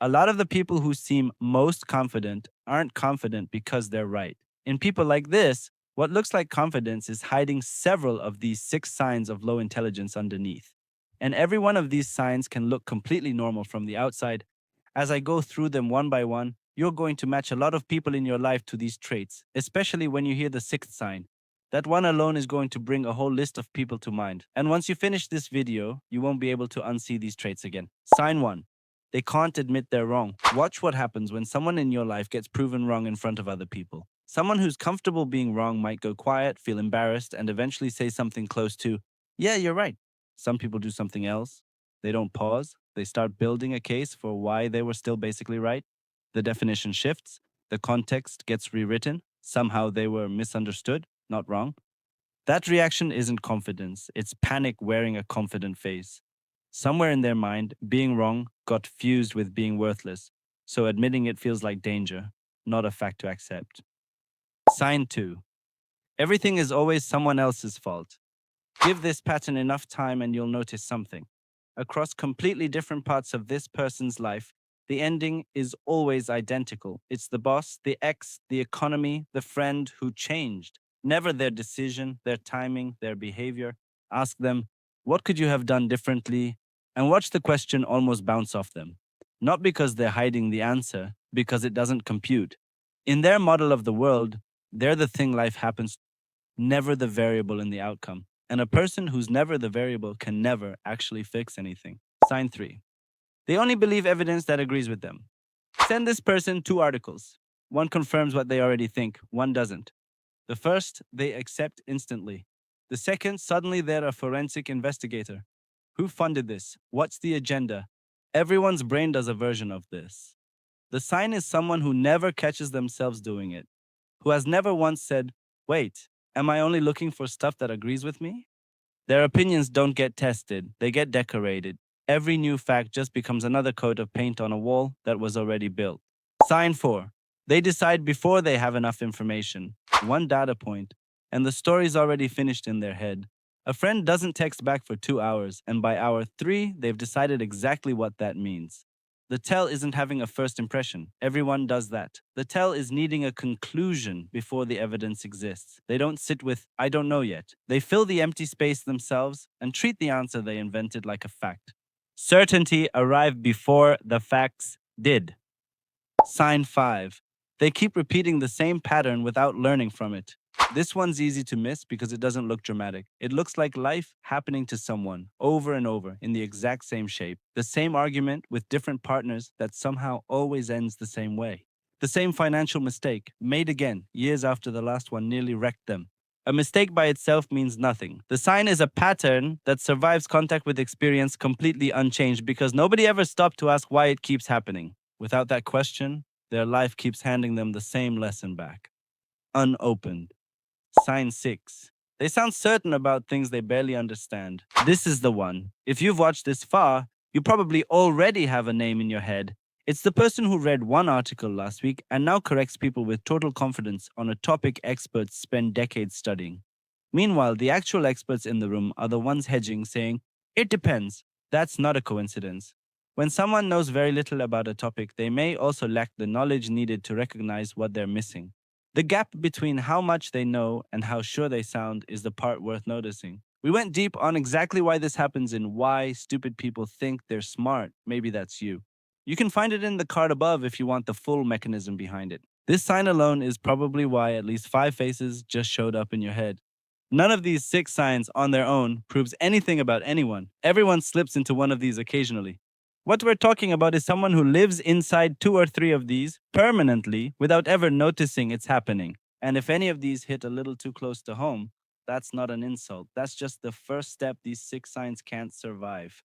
A lot of the people who seem most confident aren't confident because they're right. In people like this, what looks like confidence is hiding several of these 6 signs of low intelligence underneath. And every one of these signs can look completely normal from the outside. As I go through them one by one, you're going to match a lot of people in your life to these traits, especially when you hear the 6th sign. That one alone is going to bring a whole list of people to mind. And once you finish this video, you won't be able to unsee these traits again. Sign 1. They can't admit they're wrong. Watch what happens when someone in your life gets proven wrong in front of other people. Someone who's comfortable being wrong might go quiet, feel embarrassed, and eventually say something close to, "Yeah, you're right." Some people do something else. They don't pause. They start building a case for why they were still basically right. The definition shifts. The context gets rewritten. Somehow they were misunderstood, not wrong. That reaction isn't confidence, it's panic wearing a confident face. Somewhere in their mind, being wrong got fused with being worthless, so admitting it feels like danger, not a fact to accept. Sign 2. Everything is always someone else's fault. Give this pattern enough time and you'll notice something. Across completely different parts of this person's life, the ending is always identical. It's the boss, the ex, the economy, the friend who changed. Never their decision, their timing, their behavior. Ask them, what could you have done differently? And watch the question almost bounce off them. Not because they're hiding the answer, because it doesn't compute. In their model of the world, they're the thing life happens, never the variable in the outcome. And a person who's never the variable can never actually fix anything. Sign 3. They only believe evidence that agrees with them. Send this person 2 articles. One confirms what they already think, one doesn't. The first, they accept instantly. The second, suddenly they're a forensic investigator. Who funded this? What's the agenda? Everyone's brain does a version of this. The sign is someone who never catches themselves doing it, who has never once said, wait, am I only looking for stuff that agrees with me? Their opinions don't get tested, they get decorated. Every new fact just becomes another coat of paint on a wall that was already built. Sign 4. They decide before they have enough information, one data point, and the story's already finished in their head. A friend doesn't text back for 2 hours, and by hour 3, they've decided exactly what that means. The tell isn't having a first impression. Everyone does that. The tell is needing a conclusion before the evidence exists. They don't sit with, I don't know yet. They fill the empty space themselves and treat the answer they invented like a fact. Certainty arrived before the facts did. Sign 5. They keep repeating the same pattern without learning from it. This one's easy to miss because it doesn't look dramatic. It looks like life happening to someone over and over in the exact same shape. The same argument with different partners that somehow always ends the same way. The same financial mistake, made again, years after the last one nearly wrecked them. A mistake by itself means nothing. The sign is a pattern that survives contact with experience completely unchanged because nobody ever stopped to ask why it keeps happening. Without that question, their life keeps handing them the same lesson back. Unopened. Sign 6. They sound certain about things they barely understand. This is the one. If you've watched this far, you probably already have a name in your head. It's the person who read one article last week and now corrects people with total confidence on a topic experts spend decades studying. Meanwhile, the actual experts in the room are the ones hedging, saying, it depends. That's not a coincidence. When someone knows very little about a topic, they may also lack the knowledge needed to recognize what they're missing. The gap between how much they know and how sure they sound is the part worth noticing. We went deep on exactly why this happens and why stupid people think they're smart. Maybe that's you. You can find it in the card above if you want the full mechanism behind it. This sign alone is probably why at least 5 faces just showed up in your head. None of these 6 signs on their own proves anything about anyone. Everyone slips into one of these occasionally. What we're talking about is someone who lives inside 2 or 3 of these permanently without ever noticing it's happening. And if any of these hit a little too close to home, that's not an insult. That's just the first step these 6 signs can't survive.